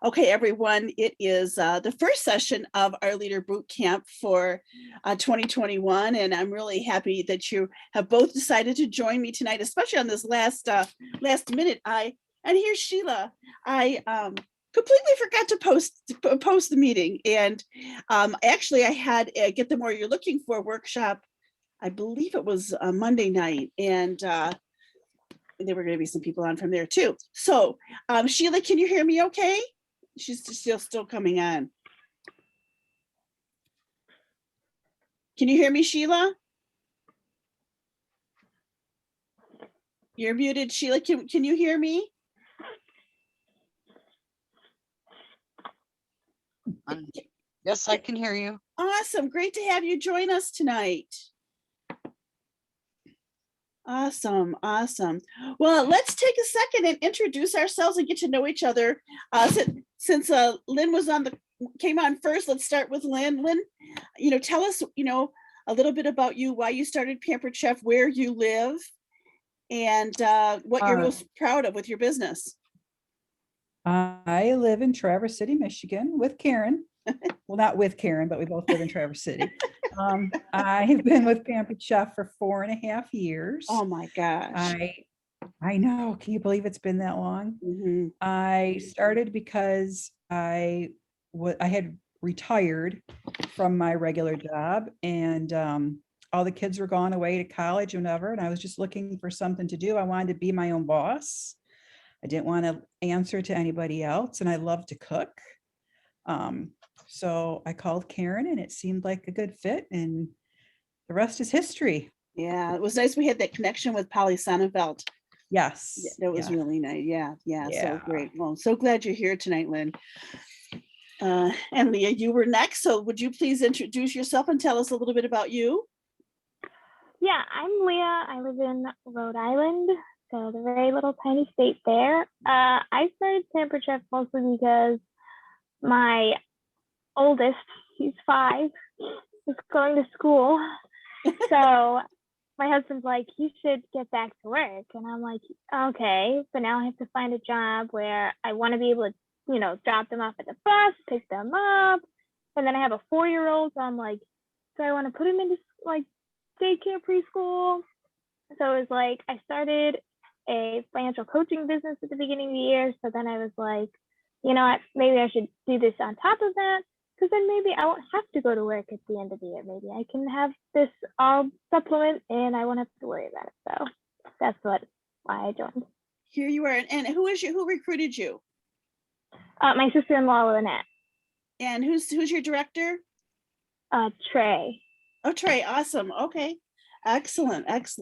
Okay, everyone, it is the first session of our Leader Boot Camp for 2021, and I'm really happy that you have both decided to join me tonight, especially on this last minute. And here's Sheila. I completely forgot to post the meeting, and actually, I had a Get the More You're Looking For workshop. I believe it was Monday night, and there were going to be some people on from there too. So, Sheila, can you hear me? Okay. She's still coming on. Can you hear me, Sheila? You're muted, Sheila. Can you hear me? Yes, I can hear you. Awesome. Great to have you join us tonight. Awesome. Well, let's take a second and introduce ourselves and get to know each other. Since Lynn came on first, let's start with Lynn. Lynn, tell us, a little bit about you, why you started Pampered Chef, where you live, and what you're most proud of with your business. I live in Traverse City, Michigan with Karen. Well, not with Karen, but we both live in Traverse City. I've been with Pampered Chef for 4.5 years. Oh my gosh. I know. Can you believe it's been that long? Mm-hmm. I started because I had retired from my regular job, and all the kids were gone away to college and whatever, and I was just looking for something to do. I wanted to be my own boss. I didn't want to answer to anybody else, and I love to cook. So I called Karen, and it seemed like a good fit, and the rest is history. Yeah, it was nice. We had that connection with Polly Sonnenfeld. Yes. Yeah, that was really nice. Yeah. So great. Well, I'm so glad you're here tonight, Lynn. And Leah, you were next. So would you please introduce yourself and tell us a little bit about you? Yeah, I'm Leah. I live in Rhode Island, so the very little tiny state there. I started Pampered Chef mostly because my oldest, he's 5, is going to school. So my husband's like, you should get back to work. And I'm like, okay, but now I have to find a job where I want to be able to, drop them off at the bus, pick them up. And then I have a 4-year-old. So I'm like, do I want to put him into like daycare, preschool? So it was like, I started a financial coaching business at the beginning of the year. So then I was like, you know what, maybe I should do this on top of that, because then maybe I won't have to go to work at the end of the year. Maybe I can have this supplement and I won't have to worry about it. So that's why I joined. Here you are. And who recruited you? My sister-in-law, Lynette. And who's your director? Trey. Oh, Trey. Awesome. Okay. Excellent. It's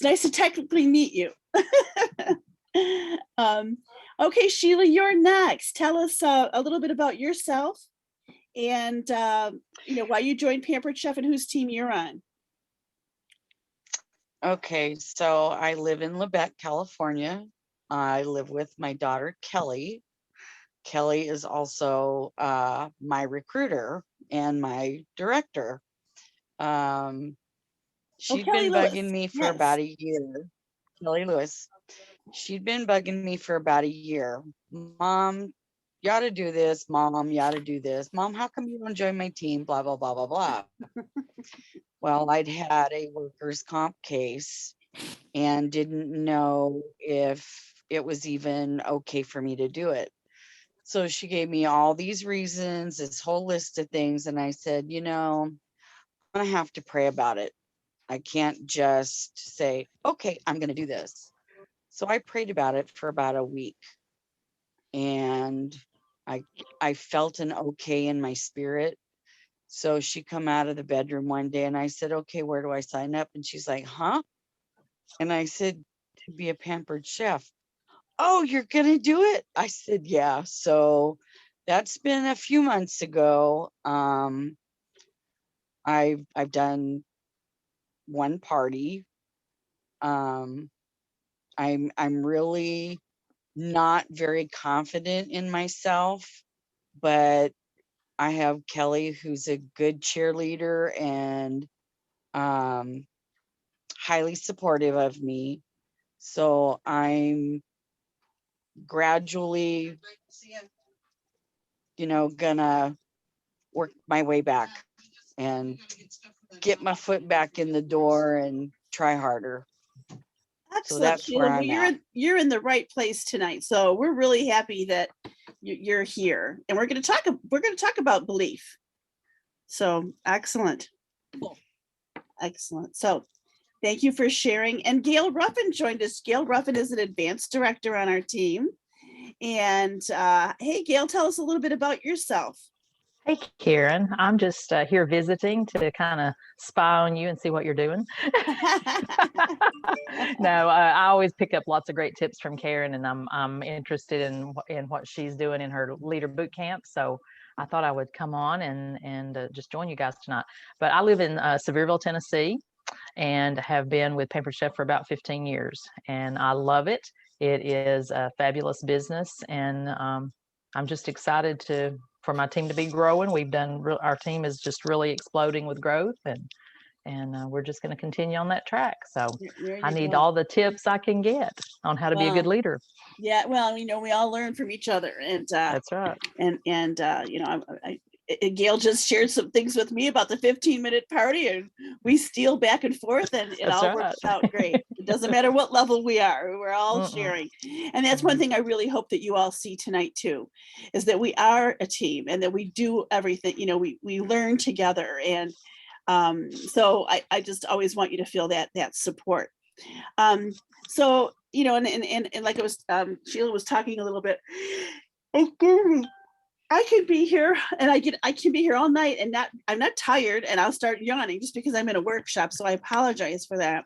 nice to technically meet you. Okay, Sheila, you're next. Tell us a little bit about yourself and why you joined Pampered Chef and whose team you're on. Okay, so I live in Lebec, California. I live with my daughter, Kelly. Kelly is also my recruiter and my director. She'd been bugging me for about a year. Kelly Lewis. She'd been bugging me for about a year. Mom, you ought to do this. Mom, you ought to do this. Mom, how come you don't join my team? Blah, blah, blah, blah, blah. Well, I'd had a workers' comp case and didn't know if it was even okay for me to do it. So she gave me all these reasons, this whole list of things. And I said, I'm going to have to pray about it. I can't just say, okay, I'm going to do this. So I prayed about it for about a week, and I felt an okay in my spirit. So she come out of the bedroom one day and I said, okay, where do I sign up? And she's like, huh? And I said, to be a Pampered Chef. Oh, you're going to do it? I said, yeah. So that's been a few months ago. I've done one party. I'm really not very confident in myself, but I have Kelly, who's a good cheerleader and highly supportive of me. So I'm gradually, gonna work my way back and get my foot back in the door and try harder. Excellent, that's where Sheila. Well, I'm at. you're in the right place tonight. So we're really happy that you're here, and we're going to talk about belief. So excellent. Excellent. So thank you for sharing. And Gail Ruffin joined us. Gail Ruffin is an advanced director on our team. And hey, Gail, tell us a little bit about yourself. Hey, Karen, I'm just here visiting to kind of spy on you and see what you're doing. No, I always pick up lots of great tips from Karen, and I'm interested in what she's doing in her leader boot camp. So I thought I would come on and just join you guys tonight. But I live in Sevierville, Tennessee, and have been with Pampered Chef for about 15 years, and I love it. It is a fabulous business, and I'm just excited for my team to be growing. Our team is just really exploding with growth, and we're just going to continue on that track. So I need all the tips I can get on how to be a good leader. Yeah, well, we all learn from each other, and that's right. And Gail just shared some things with me about the 15-minute party, and we steal back and forth, and it all works out great. It doesn't matter what level we are, we're all sharing. And that's one thing I really hope that you all see tonight too, is that we are a team and that we do everything, we learn together. And so I just always want you to feel that support. So, and like it was, Sheila was talking a little bit, I could be here and I can be here all night and I'm not tired, and I'll start yawning just because I'm in a workshop. So I apologize for that.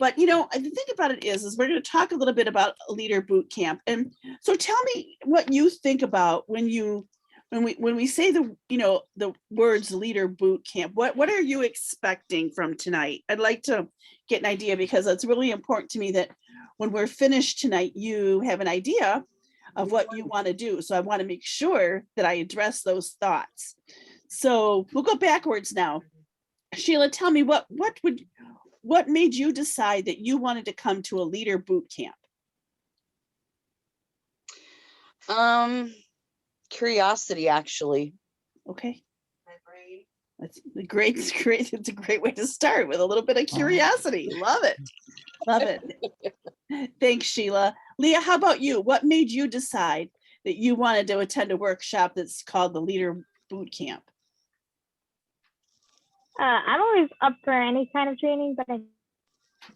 But the thing about it is we're going to talk a little bit about Leader Boot Camp. And so tell me what you think about when we say the words Leader Boot Camp. What are you expecting from tonight? I'd like to get an idea, because it's really important to me that when we're finished tonight, you have an idea of what you want to do. So I want to make sure that I address those thoughts. So we'll go backwards now. Sheila, tell me what made you decide that you wanted to come to a Leader Boot Camp? Curiosity, actually. Okay. That's great. It's a great way to start, with a little bit of curiosity. Love it. Love it. Thanks, Sheila. Leah, how about you? What made you decide that you wanted to attend a workshop that's called the Leader Boot Camp? I'm always up for any kind of training, but I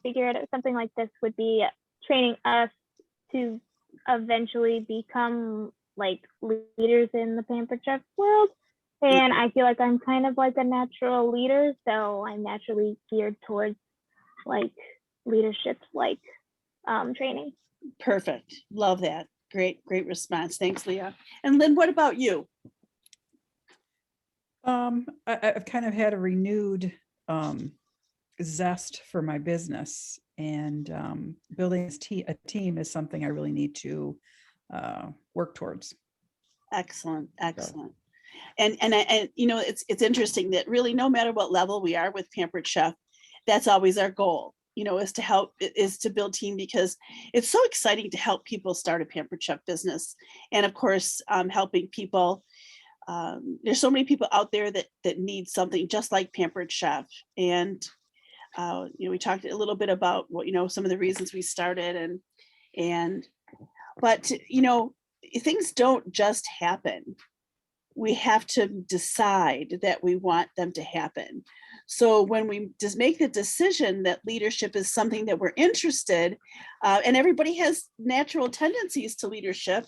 figured something like this would be training us to eventually become like leaders in the Pampered Chef world. And I feel like I'm kind of like a natural leader, so I'm naturally geared towards like leadership, like training. Perfect. Love that. Great response. Thanks, Leah. And Lynn, what about you? I've kind of had a renewed zest for my business, and building a team is something I really need to work towards. Excellent. And it's interesting that really no matter what level we are with Pampered Chef, that's always our goal, is to build team, because it's so exciting to help people start a Pampered Chef business. And of course, helping people. There's so many people out there that need something just like Pampered Chef. And we talked a little bit about some of the reasons we started, but things don't just happen. We have to decide that we want them to happen. So when we just make the decision that leadership is something that we're interested, and everybody has natural tendencies to leadership,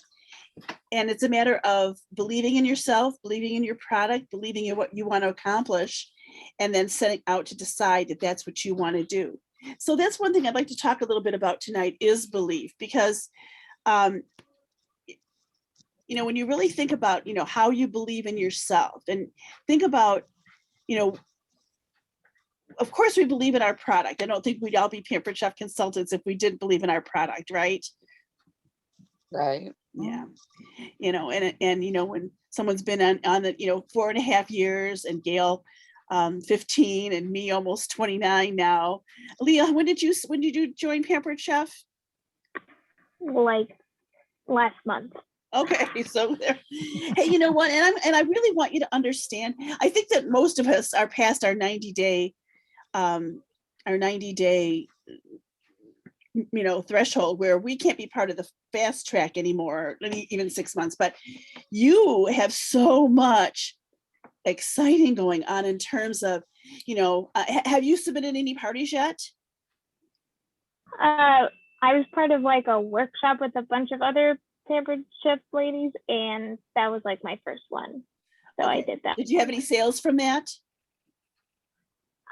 and it's a matter of believing in yourself, believing in your product, believing in what you want to accomplish, and then setting out to decide that that's what you want to do. So that's one thing I'd like to talk a little bit about tonight, is belief, because when you really think about, how you believe in yourself, and think about, of course we believe in our product. I don't think we'd all be Pampered Chef consultants if we didn't believe in our product, right? Right. Yeah. And when someone's been on the, 4.5 years, and Gail, 15, and me almost 29 now. Leah, when did you join Pampered Chef? Like last month. Okay, so there. Hey, you know what? And I really want you to understand. I think that most of us are past our 90-day, threshold where we can't be part of the fast track anymore, even 6 months. But you have so much exciting going on in terms of, have you submitted any parties yet? I was part of like a workshop with a bunch of other Pampered Chef ladies, and that was like my first one. So Okay. I did that. Did you have any sales from that?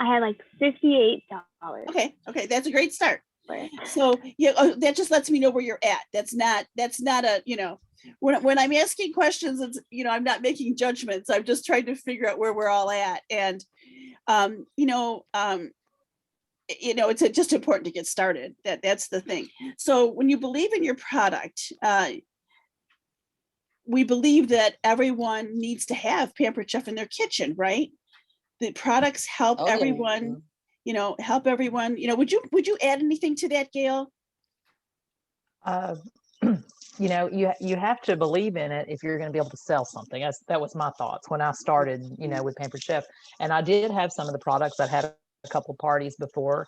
I had like $58. Okay, that's a great start. So that just lets me know where you're at. That's not a, when I'm asking questions, it's, I'm not making judgments. I'm just trying to figure out where we're all at. And, it's just important to get started. That's the thing. So when you believe in your product, we believe that everyone needs to have Pampered Chef in their kitchen, right? The products help everyone, help everyone. Would you add anything to that, Gail? You have to believe in it if you're going to be able to sell something. That was my thoughts when I started, with Pampered Chef. And I did have some of the products. I'd had a couple parties before,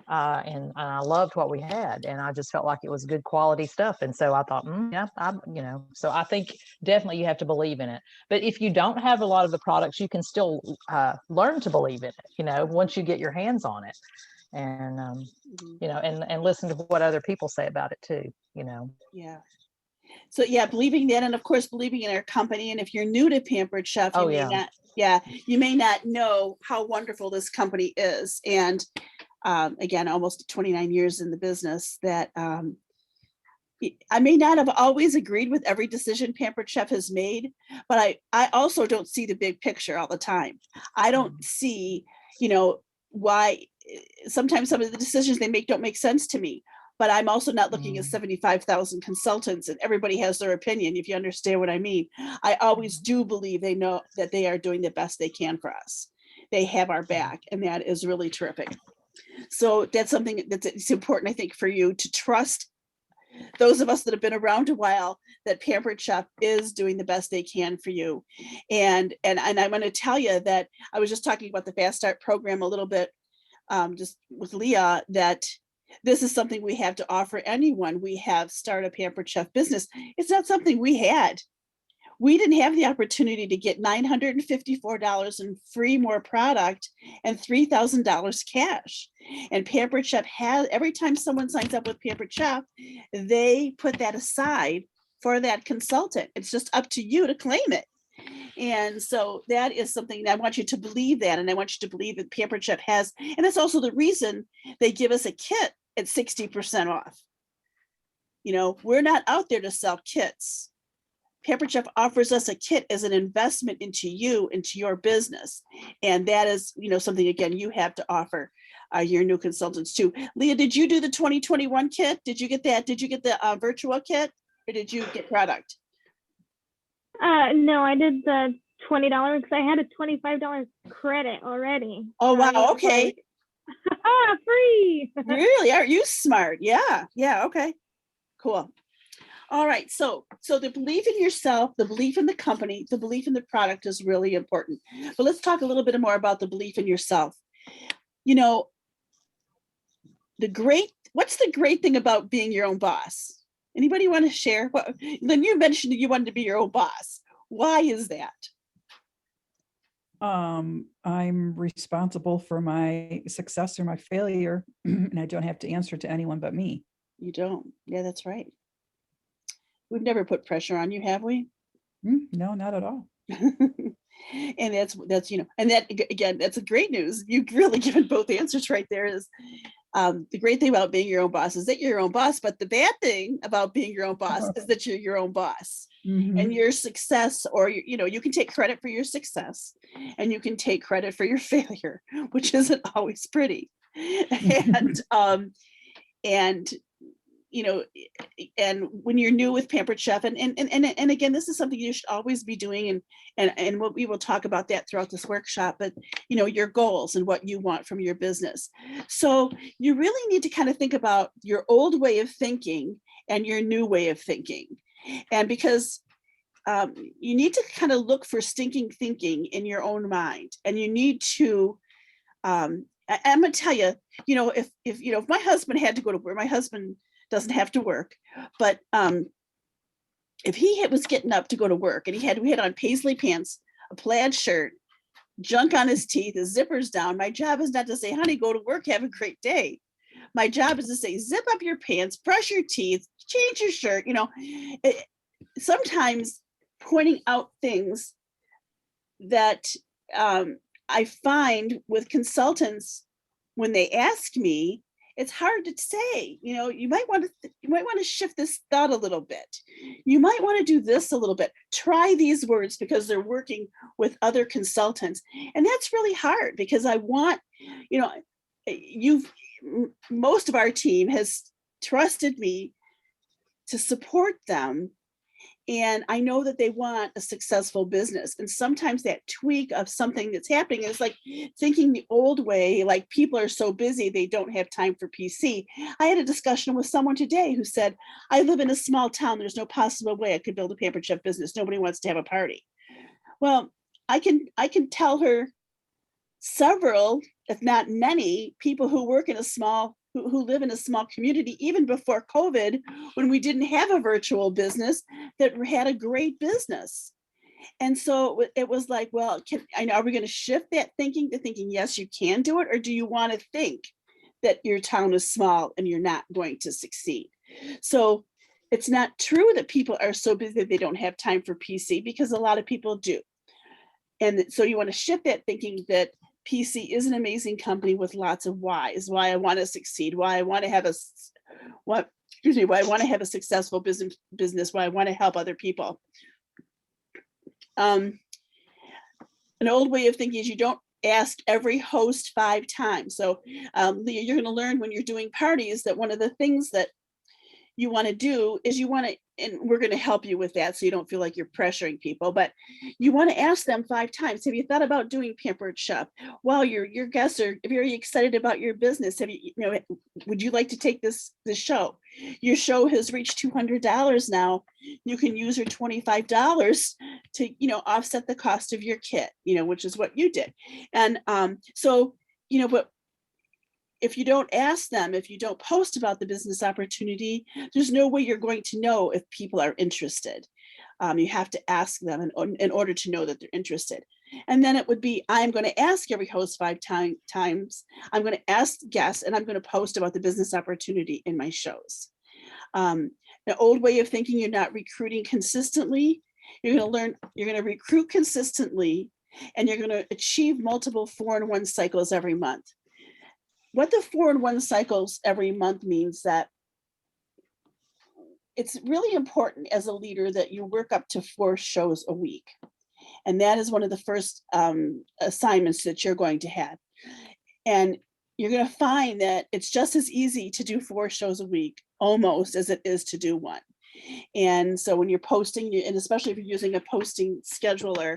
and I loved what we had, and I just felt like it was good quality stuff. And so I thought, so I think definitely you have to believe in it. But if you don't have a lot of the products, you can still learn to believe in it, once you get your hands on it. And, and listen to what other people say about it too, Yeah. So yeah, believing that, and of course, believing in our company. And if you're new to Pampered Chef, you may not know how wonderful this company is. And again, almost 29 years in the business, that I may not have always agreed with every decision Pampered Chef has made, but I also don't see the big picture all the time. I don't see, why sometimes some of the decisions they make don't make sense to me. But I'm also not looking at 75,000 consultants and everybody has their opinion, if you understand what I mean. I always do believe they know that they are doing the best they can for us. They have our back, and that is really terrific. So that's something it's important, I think, for you to trust those of us that have been around a while, that Pampered Chef is doing the best they can for you. And I'm going to tell you that I was just talking about the Fast Start program a little bit, just with Leah, that this is something we have to offer anyone. We have started a Pampered Chef business. It's not something we had. We didn't have the opportunity to get $954 in free more product and $3,000 cash. And Pampered Chef has, every time someone signs up with Pampered Chef, they put that aside for that consultant. It's just up to you to claim it. And so that is something that I want you to believe that. And I want you to believe that Pampered Chef has, and that's also the reason they give us a kit at 60% off. We're not out there to sell kits. Pampered Chef offers us a kit as an investment into you, into your business. And that is, something, again, you have to offer your new consultants too. Leah, did you do the 2021 kit? Did you get that? Did you get the virtual kit, or did you get product? No, I did the $20 because I had a $25 credit already. Oh, wow. Okay. Like, free. Really? Are you smart? Yeah. Okay. Cool. All right. So the belief in yourself, the belief in the company, the belief in the product is really important. But let's talk a little bit more about the belief in yourself. What's the great thing about being your own boss? Anybody want to share? Then you mentioned that you wanted to be your own boss. Why is that? I'm responsible for my success or my failure, and I don't have to answer to anyone but me. You don't. Yeah, that's right. We've never put pressure on you, have we? No, not at all. And that's and that, again, that's a great news. You've really given both answers right there. Is the great thing about being your own boss is that you're your own boss, but the bad thing about being your own boss is that you're your own boss. And your success, or you can take credit for your success, and you can take credit for your failure, which isn't always pretty. And when you're new with Pampered Chef, and again, this is something you should always be doing, and what we will talk about that throughout this workshop, but your goals and what you want from your business. So you really need to kind of think about your old way of thinking and your new way of thinking. And because you need to kind of look for stinking thinking in your own mind, and you need to, I'm gonna tell you, if my husband had to go to work, my husband doesn't have to work, but if he was getting up to go to work and we had on paisley pants, a plaid shirt, junk on his teeth, his zippers down, my job is not to say, honey, go to work, have a great day. My job is to say, zip up your pants, brush your teeth, change your shirt. Sometimes pointing out things that I find with consultants, when they ask me, it's hard to say. You might want to shift this thought a little bit. You might want to do this a little bit. Try these words because they're working with other consultants, and that's really hard because I want, most of our team has trusted me to support them. And I know that they want a successful business. And sometimes that tweak of something that's happening is like thinking the old way, like people are so busy, they don't have time for PC. I had a discussion with someone today who said, I live in a small town. There's no possible way I could build a Pampered Chef business. Nobody wants to have a party. Well, I can tell her several, if not many, people who work in who live in a small community, even before COVID, when we didn't have a virtual business, that had a great business. And so it was like, well, are we going to shift that thinking to thinking, yes, you can do it? Or do you want to think that your town is small and you're not going to succeed? So it's not true that people are so busy that they don't have time for PC, because a lot of people do. And so you want to shift that thinking that PC is an amazing company with lots of whys, why I want to succeed, why I want to have why I want to have a successful business, why I want to help other people. An old way of thinking is you don't ask every host 5 times. So Leah, you're going to learn when you're doing parties that one of the things that you want to do is and we're going to help you with that so you don't feel like you're pressuring people, but you want to ask them 5 times. Have you thought about doing Pampered Chef? Well, your guests are very excited about your business. Would you like to take this show? Your show has reached $200 now. You can use your $25 to, offset the cost of your kit, which is what you did. And but if you don't ask them, if you don't post about the business opportunity, there's no way you're going to know if people are interested. You have to ask them in order to know that they're interested. And then it would be, I'm going to ask every host 5 times. I'm going to ask guests, and I'm going to post about the business opportunity in my shows. An old way of thinking, you're not recruiting consistently. You're going to recruit consistently, and you're going to achieve multiple 4-in-1 cycles every month. What the 4-in-1 cycles every month means that it's really important as a leader that you work up to 4 shows a week. And that is one of the first assignments that you're going to have. And you're going to find that it's just as easy to do 4 shows a week almost as it is to do 1. And so when you're posting, and especially if you're using a posting scheduler,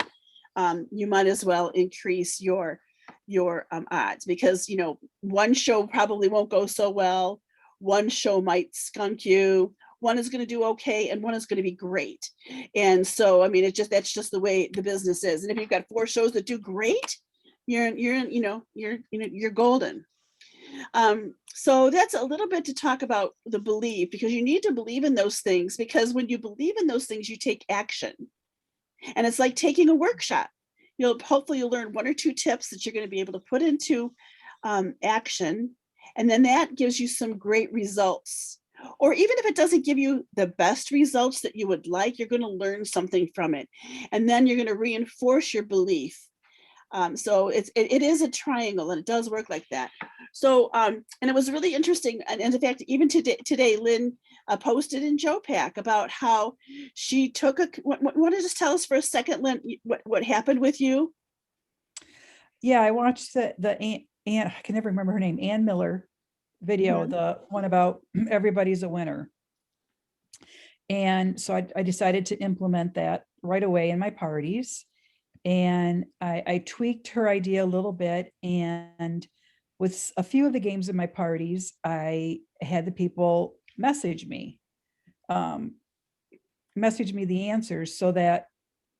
you might as well increase your odds, because 1 show probably won't go so well. 1 show might skunk you. 1 is going to do okay, and 1 is going to be great. And so, that's just the way the business is. And if you've got 4 shows that do great, you're golden. So that's a little bit to talk about the belief, because you need to believe in those things, because when you believe in those things, you take action. And it's like taking a workshop. Hopefully you'll learn 1 or 2 tips that you're going to be able to put into action. And then that gives you some great results. Or even if it doesn't give you the best results that you would like, you're going to learn something from it. And then you're going to reinforce your belief. So it is a triangle, and it does work like that. So, and it was really interesting. And in fact, even today, Lynn posted in Joe Pack about how she took want to just tell us for a second, Lynn, what happened with you? Yeah, I watched the Ann, I can never remember her name, Ann Miller video, the one about everybody's a winner. And so I decided to implement that right away in my parties. And I tweaked her idea a little bit. And with a few of the games in my parties, I had the people message me. message me the answers so that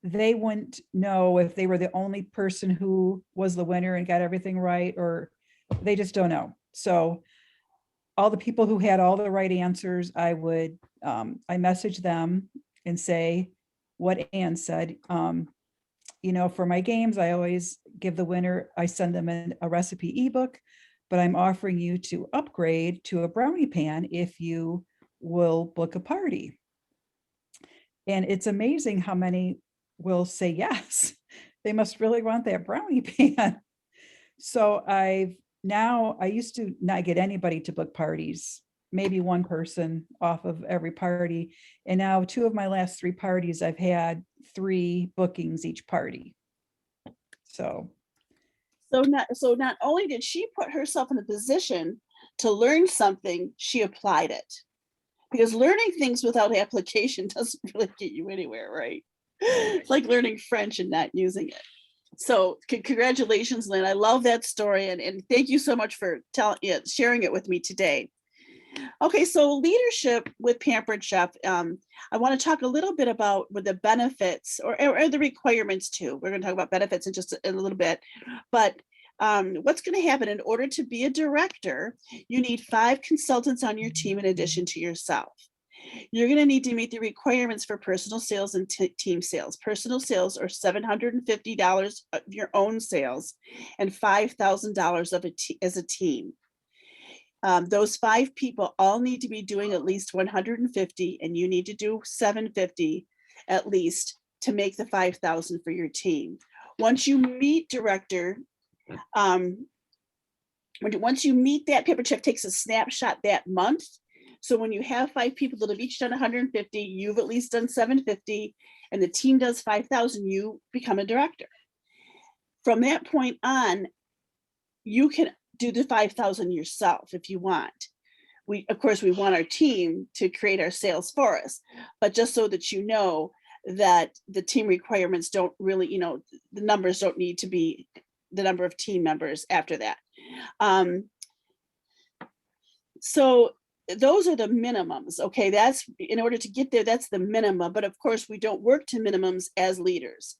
they wouldn't know if they were the only person who was the winner and got everything right, or they just don't know. So all the people who had all the right answers, I would, I message them and say what Ann said. You know, for my games, I always give the winner, I send them a recipe ebook, but I'm offering you to upgrade to a brownie pan if you will book a party. And it's amazing how many will say yes. They must really want that brownie pan. So I used to not get anybody to book parties, maybe one person off of every party. And now 2 of my last 3 parties, I've had 3 bookings each party. So not only did she put herself in a position to learn something, she applied it. Because learning things without application doesn't really get you anywhere, right? It's like learning French and not using it. So congratulations, Lynn. I love that story. And thank you so much for sharing it with me today. Okay, so leadership with Pampered Chef. I want to talk a little bit about the benefits or the requirements too. We're going to talk about benefits in just a little bit, but what's going to happen in order to be a director, you need 5 consultants on your team in addition to yourself. You're going to need to meet the requirements for personal sales and team sales. Personal sales are $750 of your own sales and $5,000 as a team. Those 5 people all need to be doing at least 150, and you need to do 750 at least to make the 5,000 for your team. Once you meet director, once you meet that, Pampered Chef takes a snapshot that month. So when you have 5 people that have each done 150, you've at least done 750, and the team does 5,000, you become a director. From that point on, you can do the 5,000 yourself if you want. Of course, we want our team to create our sales for us, but just so that you know that the team requirements don't really, the numbers don't need to be the number of team members after that. So those are the minimums. Okay, that's in order to get there, that's the minimum. But of course, we don't work to minimums as leaders.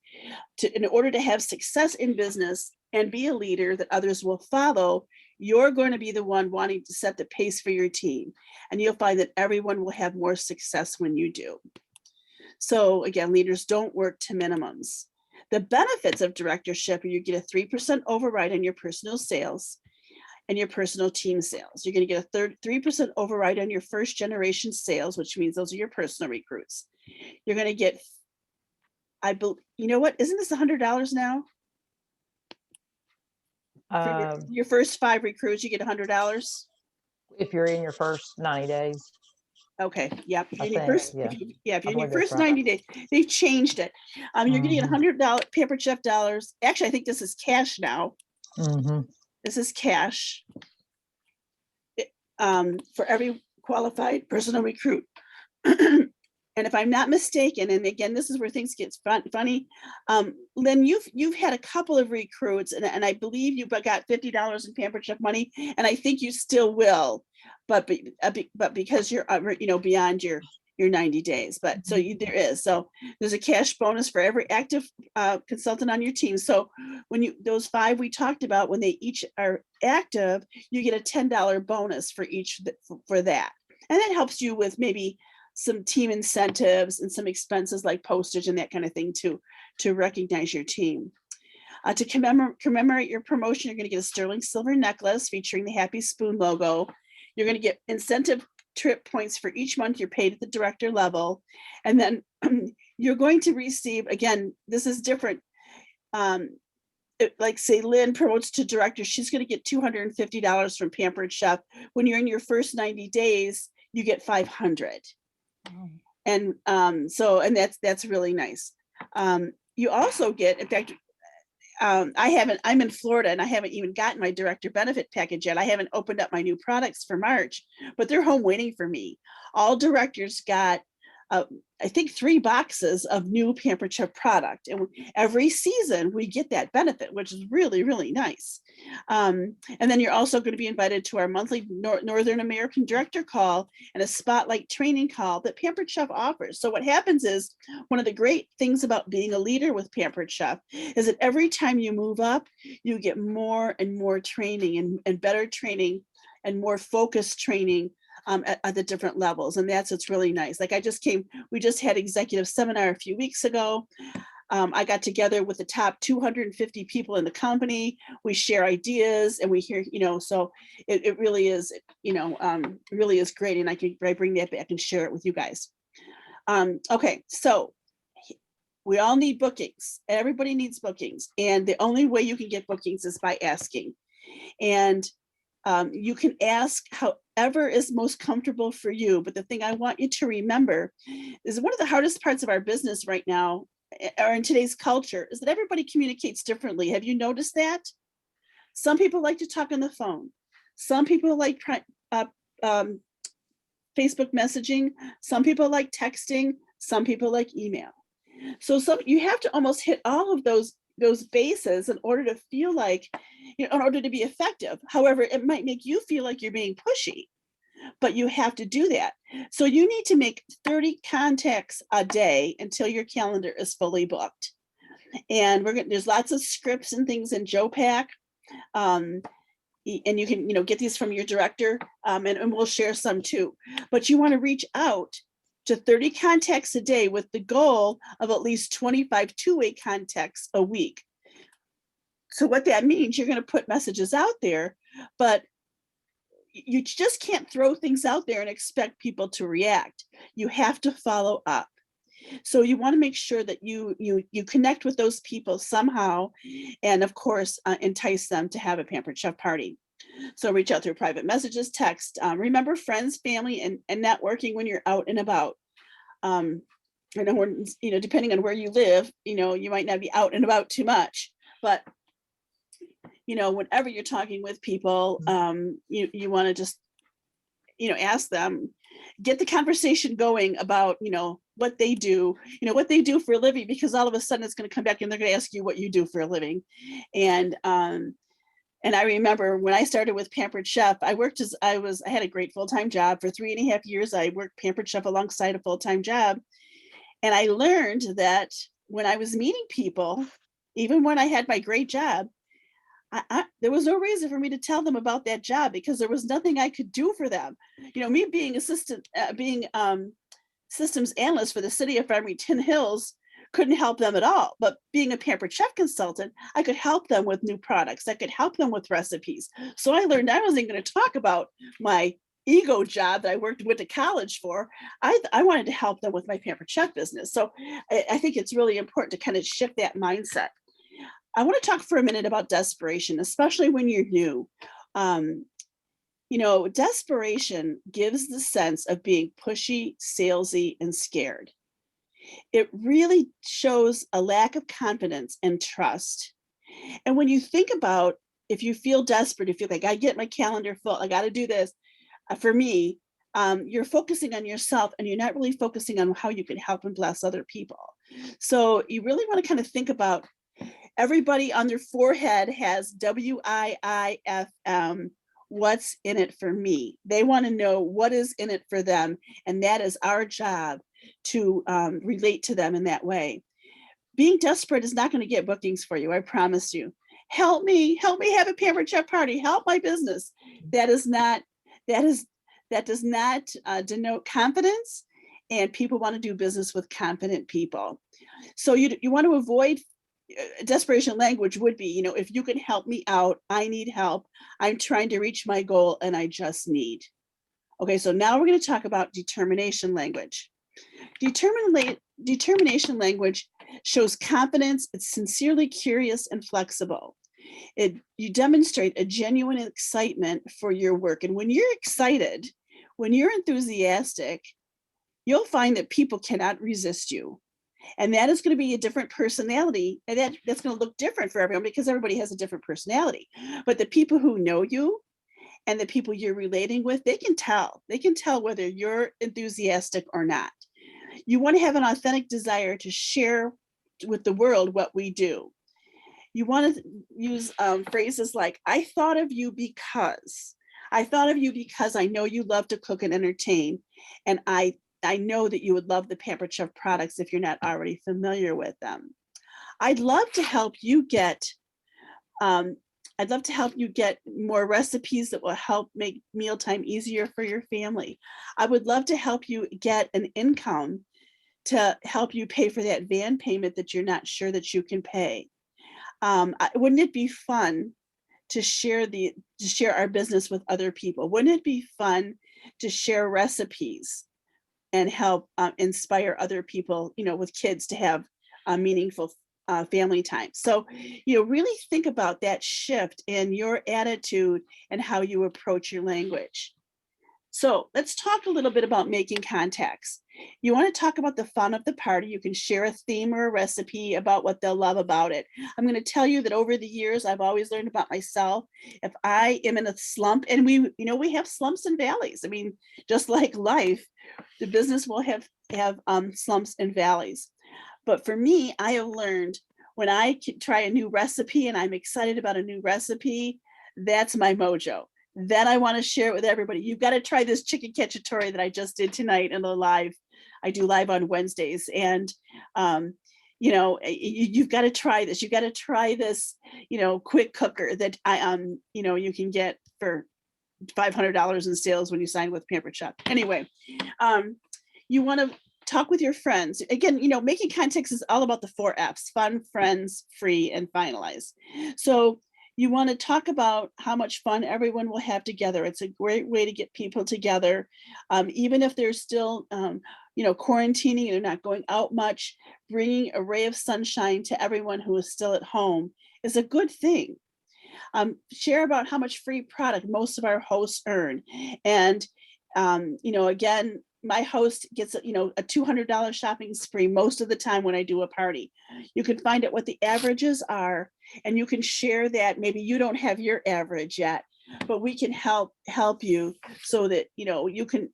In order to have success in business and be a leader that others will follow, you're going to be the one wanting to set the pace for your team. And you'll find that everyone will have more success when you do. So again, leaders don't work to minimums. The benefits of directorship are you get a 3% override on your personal sales and your personal team sales. You're going to get a 3% override on your first generation sales, which means those are your personal recruits. You're going to get, you know what, isn't this $100 now? For your first 5 recruits, you get $100. If you're in your first 90 days. Okay, yep. I If you're in your first 90 days, they've changed it. You're getting $100 Pampered Chef dollars. Actually, I think this is cash now. This is cash for every qualified personal recruit. And if I'm not mistaken, and again, this is where things get funny, Lynn, you've had a couple of recruits, and I believe you got $50 in Pampered Chef money, and I think you still will, but because you're beyond your 90 days. But so there is. So there's a cash bonus for every active consultant on your team. So when those 5 we talked about, when they each are active, you get a $10 bonus for each for that, and that helps you with maybe some team incentives and some expenses like postage and that kind of thing to recognize your team. To commemorate your promotion, you're going to get a sterling silver necklace featuring the Happy Spoon logo. You're going to get incentive trip points for each month you're paid at the director level. And then you're going to receive, again, this is different. Like say Lynn promotes to director, she's going to get $250 from Pampered Chef. When you're in your first 90 days, you get $500. And that's really nice. You also get, in fact, I'm in Florida and I haven't even gotten my director benefit package yet. I haven't opened up my new products for March, but they're home waiting for me. All directors got I think 3 boxes of new Pampered Chef product. And every season we get that benefit, which is really, really nice. And then you're also going to be invited to our monthly Northern American Director Call and a spotlight training call that Pampered Chef offers. So what happens is, one of the great things about being a leader with Pampered Chef is that every time you move up, you get more and more training and better training and more focused training at the different levels. And that's what's really nice. Like we just had executive seminar a few weeks ago. I got together with the top 250 people in the company. We share ideas and we hear, so it really is, really is great. And I bring that back and share it with you guys. Okay, so we all need bookings. Everybody needs bookings. And the only way you can get bookings is by asking. And you can ask however is most comfortable for you. But the thing I want you to remember is one of the hardest parts of our business right now, or in today's culture, is that everybody communicates differently. Have you noticed that? Some people like to talk on the phone. Some people like Facebook messaging. Some people like texting. Some people like email. So you have to almost hit all of those bases in order to feel like, in order to be effective. However, it might make you feel like you're being pushy, but you have to do that. So you need to make 30 contacts a day until your calendar is fully booked. And there's lots of scripts and things in Joe Pack. And you can, get these from your director, and we'll share some too. But you want to reach out to 30 contacts a day with the goal of at least 25 two-way contacts a week. So what that means, you're going to put messages out there, but you just can't throw things out there and expect people to react. You have to follow up. So you want to make sure that you connect with those people somehow, and of course, entice them to have a Pampered Chef party. So reach out through private messages, text. Remember friends, family, and networking when you're out and about. I know when, depending on where you live, you might not be out and about too much, but whenever you're talking with people, you want to just, ask them, get the conversation going about, what they do, for a living, because all of a sudden it's going to come back and they're going to ask you what you do for a living. And I remember when I started with Pampered Chef, I had a great full-time job for 3.5 years. I worked Pampered Chef alongside a full-time job. And I learned that when I was meeting people, even when I had my great job, there was no reason for me to tell them about that job, because there was nothing I could do for them. Me being systems analyst for the city of Farmington Hills couldn't help them at all. But being a Pampered Chef consultant, I could help them with new products. I could help them with recipes. So I learned I wasn't going to talk about my ego job that I went to college for. I wanted to help them with my Pampered Chef business. So I think it's really important to kind of shift that mindset. I want to talk for a minute about desperation, especially when you're new. Desperation gives the sense of being pushy, salesy, and scared. It really shows a lack of confidence and trust. And when you think about, if you feel desperate, if you're like, I get my calendar full, I got to do this. For me, you're focusing on yourself and you're not really focusing on how you can help and bless other people. So you really want to kind of think about, everybody on their forehead has WIIFM. What's in it for me? They want to know what is in it for them. And that is our job, to relate to them in that way. Being desperate is not going to get bookings for you. I promise you. Help me have a Pampered Chef party. Help my business. That does not denote confidence. And people want to do business with confident people. So you want to avoid desperation language. Would be, if you can help me out, I need help. I'm trying to reach my goal and I just need. Okay, so now we're going to talk about determination language. Determination language shows confidence. It's sincerely curious and flexible. You demonstrate a genuine excitement for your work. And when you're excited, when you're enthusiastic, you'll find that people cannot resist you. And that is going to be a different personality. And that's going to look different for everyone, because everybody has a different personality. But the people who know you and the people you're relating with, they can tell whether you're enthusiastic or not. You want to have an authentic desire to share with the world what we do. You want to use phrases like, I thought of you because. I thought of you because I know you love to cook and entertain. And I know that you would love the Pampered Chef products if you're not already familiar with them. I'd love to help you get more recipes that will help make mealtime easier for your family. I would love to help you get an income to help you pay for that van payment that you're not sure that you can pay. Wouldn't it be fun to share our business with other people? Wouldn't it be fun to share recipes and help inspire other people, with kids to have meaningful family time? So, really think about that shift in your attitude and how you approach your language. So let's talk a little bit about making contacts. You want to talk about the fun of the party. You can share a theme or a recipe about what they'll love about it. I'm going to tell you that over the years, I've always learned about myself. If I am in a slump, and we have slumps and valleys. I mean, just like life, the business will have slumps and valleys. But for me, I have learned when I try a new recipe and I'm excited about a new recipe, that's my mojo. Then I want to share it with everybody. You've got to try this chicken cacciatore that I just did tonight in the live. I do live on Wednesdays, and you've got to try this. You've got to try this, quick cooker that you can get for $500 in sales when you sign with Pampered Chef. Anyway, you want to talk with your friends. Again, making contacts is all about the 4 F's: fun, friends, free, and finalize. So you want to talk about how much fun everyone will have together. It's a great way to get people together. Even if they're still, quarantining and they're not going out much, bringing a ray of sunshine to everyone who is still at home is a good thing. Share about how much free product most of our hosts earn. And, again, my host gets a $200 shopping spree most of the time when I do a party. You can find out what the averages are, and you can share that. Maybe you don't have your average yet, but we can help you so that you can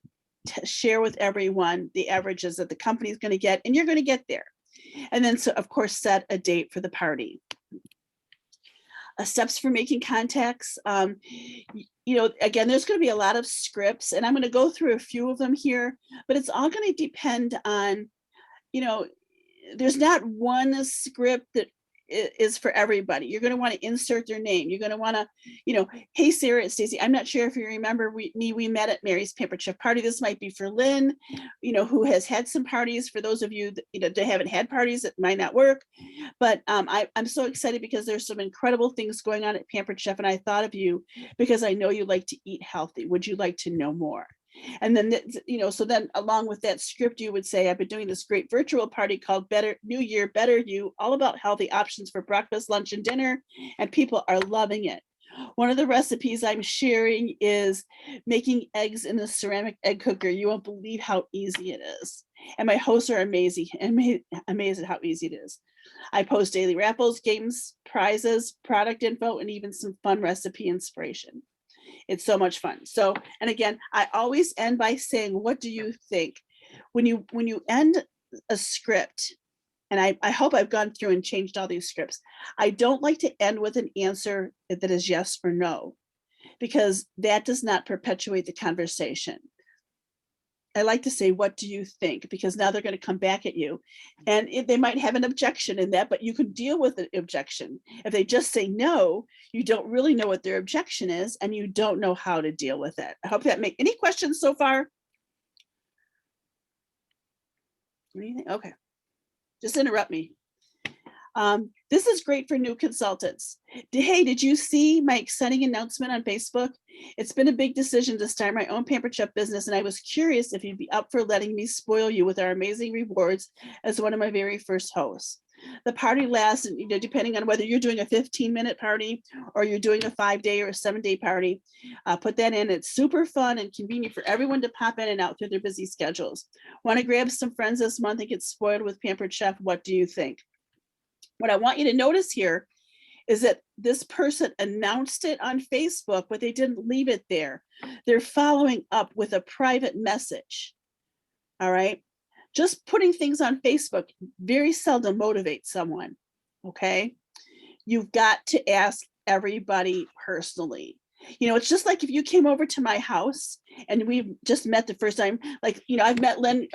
share with everyone the averages that the company is going to get, and you're going to get there. And then, so of course, set a date for the party. Steps for making contacts. Again, there's going to be a lot of scripts, and I'm going to go through a few of them here, but it's all going to depend on, there's not one script that is for everybody. You're going to want to insert their name. You're going to want to, hey, Sarah and Stacy, I'm not sure if you remember we met at Mary's Pampered Chef party. This might be for Lynn, who has had some parties. For those of you that, that haven't had parties, it might not work. But I'm so excited because there's some incredible things going on at Pampered Chef. And I thought of you because I know you like to eat healthy. Would you like to know more? And then, so then along with that script, you would say, I've been doing this great virtual party called Better New Year, Better You, all about healthy options for breakfast, lunch, and dinner. And people are loving it. One of the recipes I'm sharing is making eggs in a ceramic egg cooker. You won't believe how easy it is. And my hosts are amazed at how easy it is. I post daily raffles, games, prizes, product info, and even some fun recipe inspiration. It's so much fun. So, and again, I always end by saying, what do you think? When you end a script, and I hope I've gone through and changed all these scripts, I don't like to end with an answer that is yes or no, because that does not perpetuate the conversation. I like to say, what do you think? Because now they're going to come back at you, and they might have an objection in that, but you can deal with the objection. If they just say no, you don't really know what their objection is, and you don't know how to deal with it. I hope that makes any questions so far? Anything? Okay. Just interrupt me. This is great for new consultants. Hey, did you see my exciting announcement on Facebook? It's been a big decision to start my own Pampered Chef business, and I was curious if you'd be up for letting me spoil you with our amazing rewards as one of my very first hosts. The party lasts, depending on whether you're doing a 15-minute party or you're doing a 5-day or a 7-day party, put that in. It's super fun and convenient for everyone to pop in and out through their busy schedules. Want to grab some friends this month and get spoiled with Pampered Chef? What do you think? What I want you to notice here is that this person announced it on Facebook, but they didn't leave it there. They're following up with a private message. All right. just putting things on Facebook very seldom motivates someone. Okay. You've got to ask everybody personally. It's just like if you came over to my house and we've just met the first time, like, I've met Lynn,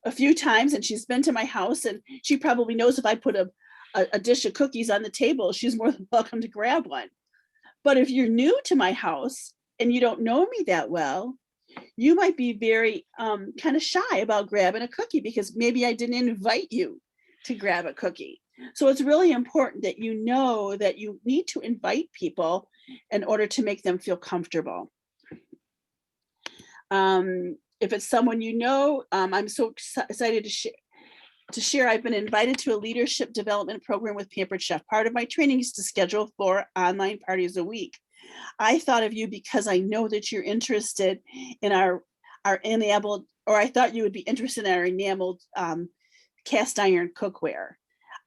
a few times, and she's been to my house, and she probably knows if I put a dish of cookies on the table, she's more than welcome to grab one. But if you're new to my house and you don't know me that well, you might be very kind of shy about grabbing a cookie because maybe I didn't invite you to grab a cookie. So it's really important that you know that you need to invite people in order to make them feel comfortable. If it's someone you know, I'm so excited to share. I've been invited to a leadership development program with Pampered Chef. Part of my training is to schedule 4 online parties a week. I thought of you because I know that you're interested in our enameled, or I thought you would be interested in our enameled cast iron cookware.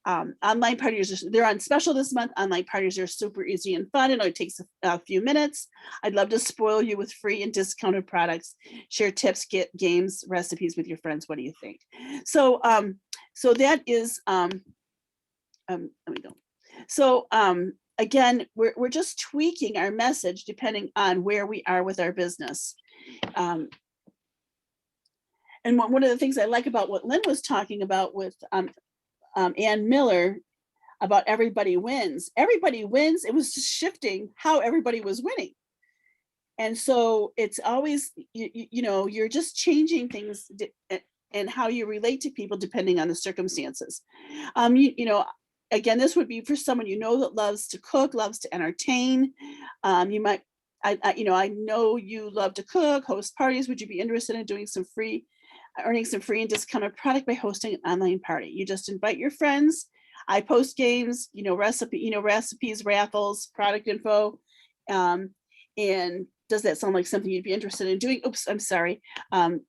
Online parties, they're on special this month. Online parties are super easy and fun. It only takes a few minutes. I'd love to spoil you with free and discounted products, share tips, get games, recipes with your friends. What do you think? So, so that is, let me go. So again, we're just tweaking our message depending on where we are with our business. And one of the things I like about what Lynn was talking about with Ann Miller about everybody wins. Everybody wins. It was just shifting how everybody was winning. And so it's always, you're just changing things and how you relate to people depending on the circumstances. Again, this would be for someone that loves to cook, loves to entertain. You might, I know you love to cook, host parties. Would you be interested in earning some free and discounted product by hosting an online party? You just invite your friends. I post games, recipes, raffles, product info. And does that sound like something you'd be interested in doing? Oops, I'm sorry. And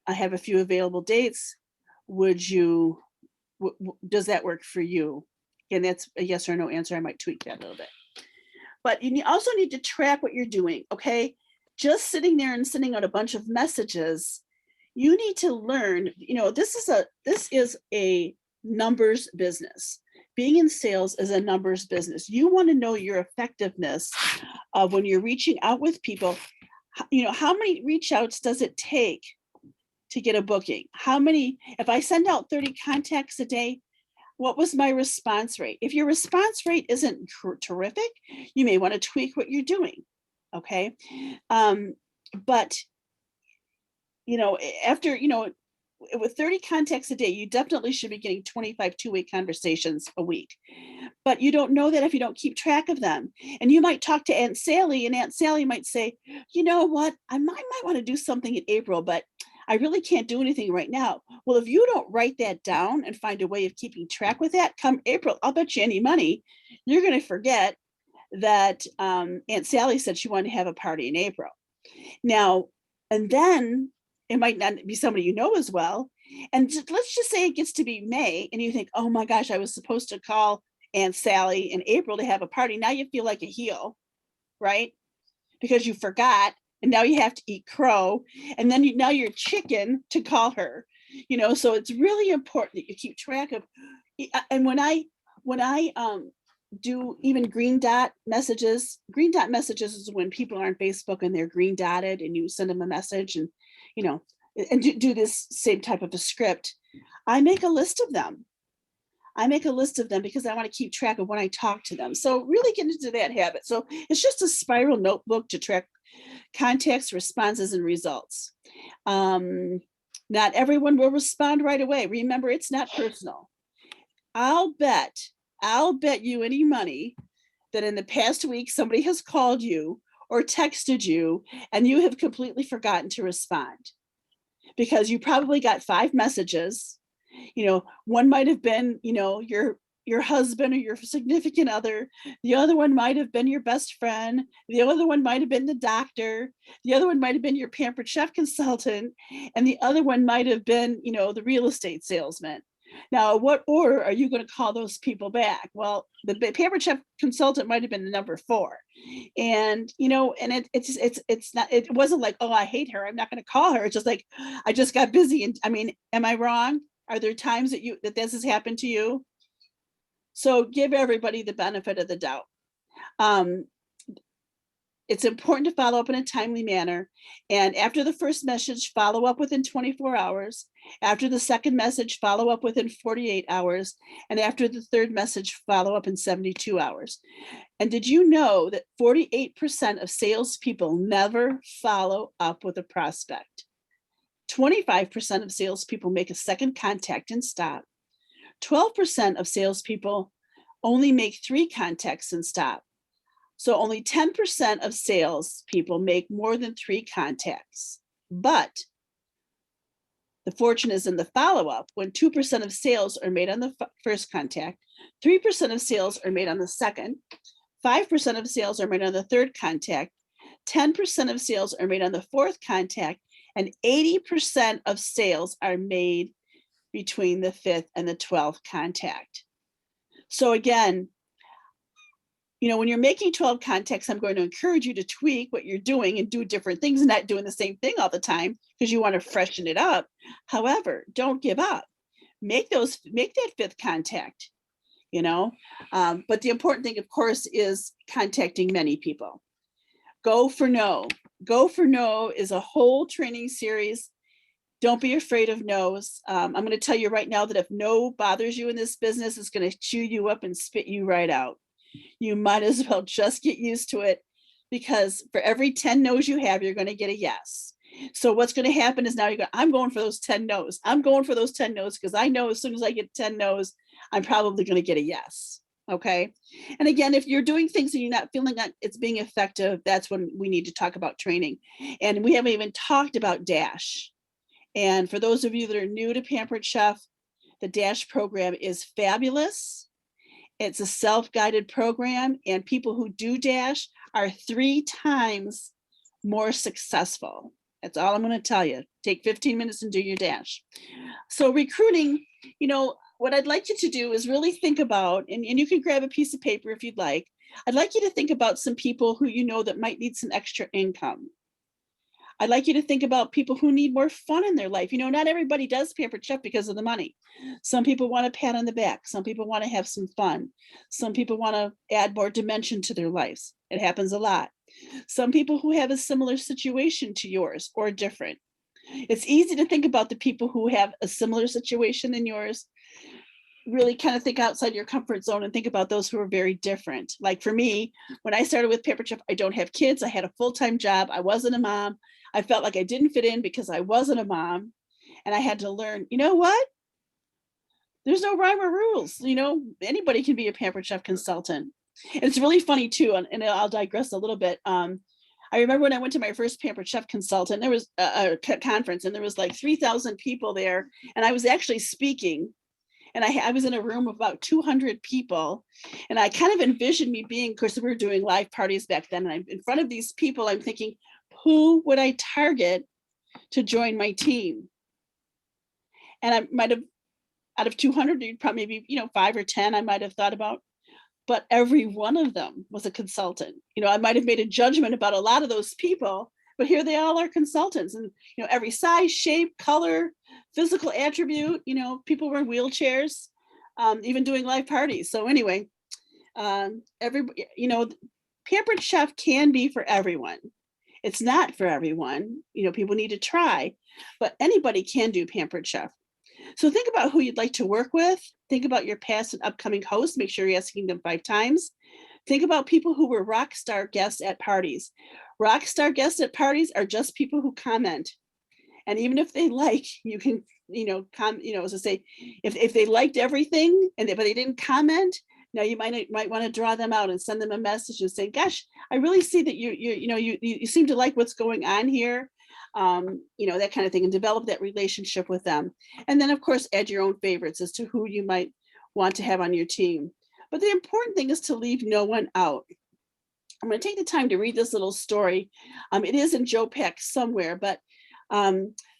I have a few available dates. Does that work for you? And that's a yes or no answer. I might tweak that a little bit. But you also need to track what you're doing, okay? Just sitting there and sending out a bunch of messages, you need to learn, this is a numbers business. Being in sales is a numbers business. You want to know your effectiveness of when you're reaching out with people. How many reach outs does it take to get a booking? If I send out 30 contacts a day, what was my response rate? If your response rate isn't terrific, you may want to tweak what you're doing. Okay. But after, with 30 contacts a day, you definitely should be getting 25 two-way conversations a week. But you don't know that if you don't keep track of them. And you might talk to Aunt Sally, and Aunt Sally might say, you know what, I might want to do something in April, but I really can't do anything right now. Well, if you don't write that down and find a way of keeping track with that, come April, I'll bet you any money, you're going to forget that Aunt Sally said she wanted to have a party in April. Now, and then it might not be somebody you know as well. And let's just say it gets to be May and you think, oh my gosh, I was supposed to call Aunt Sally in April to have a party. Now you feel like a heel, right? Because you forgot, and now you have to eat crow, and then now you're chicken to call her, so it's really important that you keep track of. And when I do even green dot messages is when people are on Facebook and they're green dotted and you send them a message and and do this same type of a script. I make a list of them because I want to keep track of when I talk to them. So really get into that habit. So it's just a spiral notebook to track contacts, responses, and results. Not everyone will respond right away. Remember, it's not personal. I'll bet you any money that in the past week, somebody has called you or texted you and you have completely forgotten to respond because you probably got 5 messages. One might have been, your husband or your significant other. The other one might have been your best friend. The other one might have been the doctor. The other one might have been your Pampered Chef consultant. And the other one might have been, the real estate salesman. Now, what order are you going to call those people back? Well, the Pampered Chef consultant might have been the number 4. And, you know, and it's not, it wasn't like, oh, I hate her, I'm not going to call her. It's just like, I just got busy. And I mean, am I wrong? Are there times that this has happened to you? So give everybody the benefit of the doubt. It's important to follow up in a timely manner. And after the first message, follow up within 24 hours. After the second message, follow up within 48 hours. And after the third message, follow up in 72 hours. And did you know that 48% of salespeople never follow up with a prospect? 25% of salespeople make a second contact and stop. 12% of salespeople only make 3 contacts and stop. So only 10% of salespeople make more than 3 contacts. But the fortune is in the follow-up, when 2% of sales are made on the first contact, 3% of sales are made on the second, 5% of sales are made on the third contact, 10% of sales are made on the fourth contact, and 80% of sales are made between the 5th and the 12th contact. So again, you know, when you're making 12 contacts, I'm going to encourage you to tweak what you're doing and do different things and not doing the same thing all the time because you want to freshen it up. However, don't give up. Make that 5th contact, you know. But the important thing, of course, is contacting many people. Go for no. Go for no is a whole training series. Don't be afraid of no's. I'm going to tell you right now that if no bothers you in this business, it's going to chew you up and spit you right out. You might as well just get used to it, because for every 10 no's you have, you're going to get a yes. So what's going to happen is now I'm going for those 10 no's. I'm going for those 10 no's because I know as soon as I get 10 no's, I'm probably going to get a yes. Okay. And again, if you're doing things and you're not feeling that it's being effective, that's when we need to talk about training. And we haven't even talked about DASH. And for those of you that are new to Pampered Chef, the DASH program is fabulous. It's a self-guided program, and people who do DASH are 3 times more successful. That's all I'm going to tell you. Take 15 minutes and do your DASH. So recruiting, you know, what I'd like you to do is really think about, and you can grab a piece of paper if you'd like. I'd like you to think about some people who you know that might need some extra income. I'd like you to think about people who need more fun in their life. You know, not everybody does Pampered Chef because of the money. Some people want a pat on the back. Some people want to have some fun. Some people want to add more dimension to their lives. It happens a lot. Some people who have a similar situation to yours or different. It's easy to think about the people who have a similar situation than yours. Really kind of think outside your comfort zone and think about those who are very different. Like for me, when I started with Pampered Chef, I don't have kids. I had a full-time job. I wasn't a mom. I felt like I didn't fit in because I wasn't a mom. And I had to learn, you know what? There's no rhyme or rules. You know, anybody can be a Pampered Chef consultant. And it's really funny too, and I'll digress a little bit. I remember when I went to my first Pampered Chef consultant, there was a conference and there was like 3,000 people there. And I was actually speaking. And I was in a room of about 200 people. And I kind of envisioned me being, of course, we were doing live parties back then. And I'm in front of these people, I'm thinking, who would I target to join my team? And I might have, out of 200, you'd probably maybe, 5 or 10 I might have thought about, but every one of them was a consultant. I might have made a judgment about a lot of those people, but here they all are consultants, and every size, shape, color, physical attribute. People were in wheelchairs, even doing live parties. So anyway, everybody, Pampered Chef can be for everyone. It's not for everyone. People need to try, but anybody can do Pampered Chef. So think about who you'd like to work with. Think about your past and upcoming hosts. Make sure you're asking them 5 times. Think about people who were rock star guests at parties. Rock star guests at parties are just people who comment. And even if they like, you can, as I say, if they liked everything but they didn't comment, now you might want to draw them out and send them a message and say, gosh, I really see that you seem to like what's going on here. That kind of thing, and develop that relationship with them. And then of course, add your own favorites as to who you might want to have on your team. But the important thing is to leave no one out. I'm going to take the time to read this little story. It is in Joe Pack somewhere, but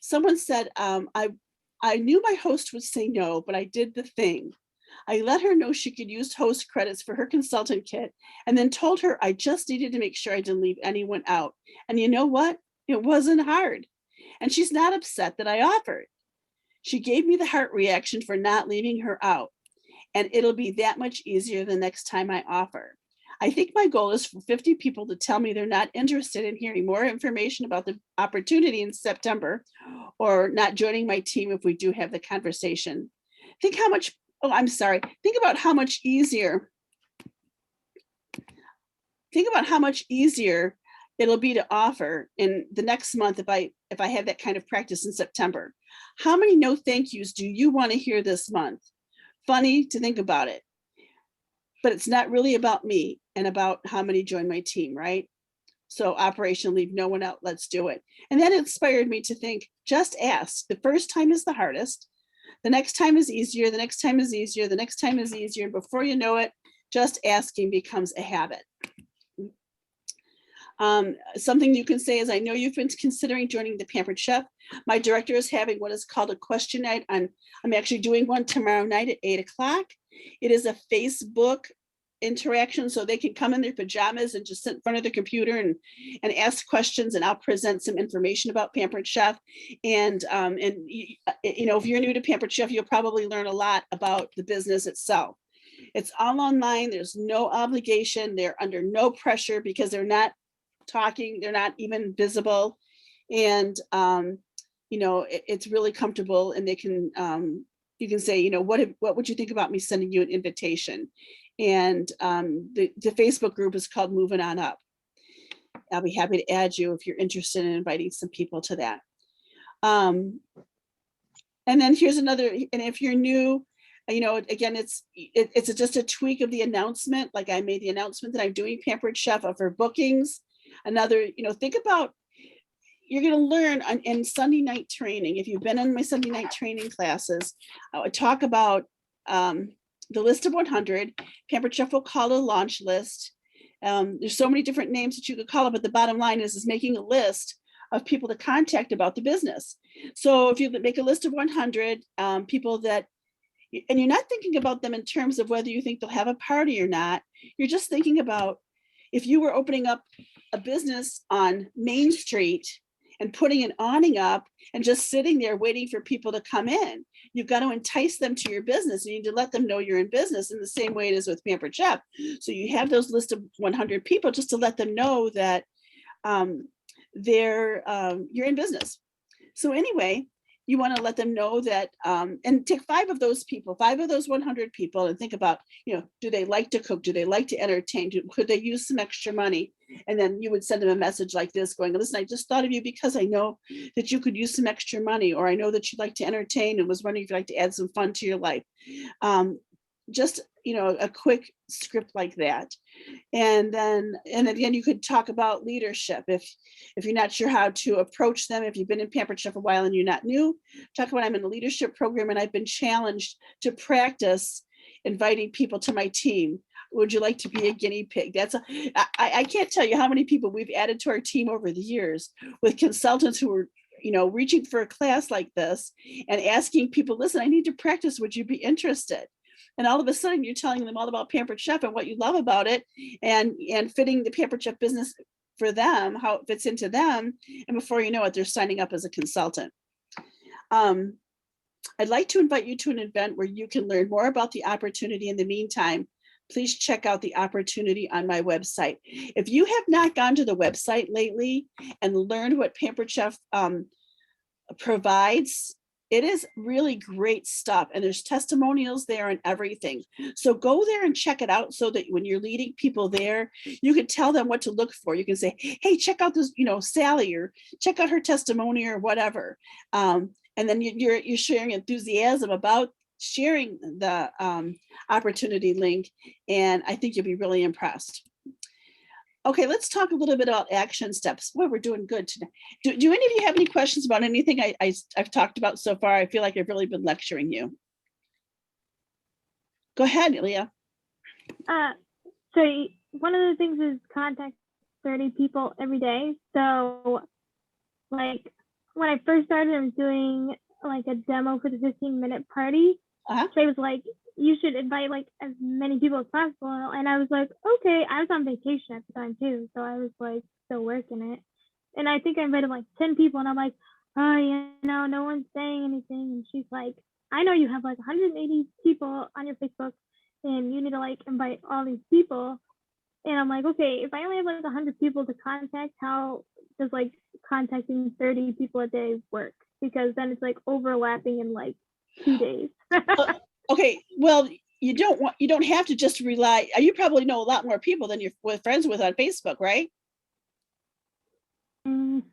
someone said, I I knew my host would say no, but I did the thing. I let her know she could use host credits for her consultant kit and then told her I just needed to make sure I didn't leave anyone out. And you know what? It wasn't hard. And she's not upset that I offered. She gave me the heart reaction for not leaving her out. And it'll be that much easier the next time I offer. I think my goal is for 50 people to tell me they're not interested in hearing more information about the opportunity in September or not joining my team if we do have the conversation. Think how much, oh, I'm sorry. Think about how much easier it'll be to offer in the next month if I have that kind of practice in September. How many no thank yous do you want to hear this month? Funny to think about it, but it's not really about me and about how many join my team, right? So Operation Leave No One Out, let's do it. And that inspired me to think, just ask. The first time is the hardest. The next time is easier. The next time is easier. The next time is easier. And before you know it, just asking becomes a habit. Something you can say is, I know you've been considering joining the Pampered Chef. My director is having what is called a question night. I'm actually doing one tomorrow night at 8 o'clock. It is a Facebook interaction, so they can come in their pajamas and just sit in front of the computer and ask questions, and I'll present some information about Pampered Chef. And you know, if you're new to Pampered Chef, you'll probably learn a lot about the business itself. It's all online. There's no obligation. They're under no pressure because they're not talking, they're not even visible, and you know, it's really comfortable, and they can you can say, you know, what would you think about me sending you an invitation? And the Facebook group is called Moving On Up. I'll be happy to add you if you're interested in inviting some people to that. And then here's another, and if you're new, you know, again, it's just a tweak of the announcement. Like I made the announcement that I'm doing Pampered Chef for bookings. Another, you know, think about, you're going to learn in Sunday night training. If you've been in my Sunday night training classes, I would talk about the list of 100. Pampered Chef will call a launch list. There's so many different names that you could call it, but the bottom line is making a list of people to contact about the business. So if you make a list of 100 people that, and you're not thinking about them in terms of whether you think they'll have a party or not, you're just thinking about if you were opening up a business on Main Street and putting an awning up and just sitting there waiting for people to come in, you've got to entice them to your business. You need to let them know you're in business in the same way it is with Pampered Chef. So you have those list of 100 people just to let them know that you're in business. So anyway, you want to let them know that, and take 5 of those 100 people, and think about, you know, do they like to cook? Do they like to entertain? Could they use some extra money? And then you would send them a message like this going, listen, I just thought of you because I know that you could use some extra money, or I know that you'd like to entertain and was wondering if you'd like to add some fun to your life. Just, you know, a quick script like that. And then again, you could talk about leadership. If you're not sure how to approach them, if you've been in Pampered Chef a while and you're not new, talk about I'm in a leadership program and I've been challenged to practice inviting people to my team. Would you like to be a guinea pig? I can't tell you how many people we've added to our team over the years with consultants who were, you know, reaching for a class like this and asking people, listen, I need to practice. Would you be interested? And all of a sudden you're telling them all about Pampered Chef and what you love about it, and fitting the Pampered Chef business for them, how it fits into them. And before you know it, they're signing up as a consultant. I'd like to invite you to an event where you can learn more about the opportunity. In the meantime, please check out the opportunity on my website. If you have not gone to the website lately and learned what Pampered Chef provides, it is really great stuff, and there's testimonials there and everything. So go there and check it out, so that when you're leading people there, you can tell them what to look for. You can say, hey, check out this, you know, Sally, or check out her testimony or whatever. And then you're sharing enthusiasm about sharing the opportunity link, and I think you'll be really impressed. Okay, let's talk a little bit about action steps. Well, we're doing good today. Do any of you have any questions about anything I've talked about so far? I feel like I've really been lecturing you. Go ahead, Leah. So one of the things is contact 30 people every day. So like when I first started, I was doing like a demo for the 15-minute party. Uh-huh. So I was like, you should invite like as many people as possible. And I was like, okay. I was on vacation at the time too, so I was like still working it. And I think I invited like 10 people, and I'm like, oh, you know, no one's saying anything. And she's like, I know you have like 180 people on your Facebook, and you need to like invite all these people. And I'm like, okay, if I only have like 100 people to contact, how does like contacting 30 people a day work? Because then it's like overlapping in like 2 days. Okay, well, you don't have to just rely. You probably know a lot more people than you're friends with on Facebook, right? Not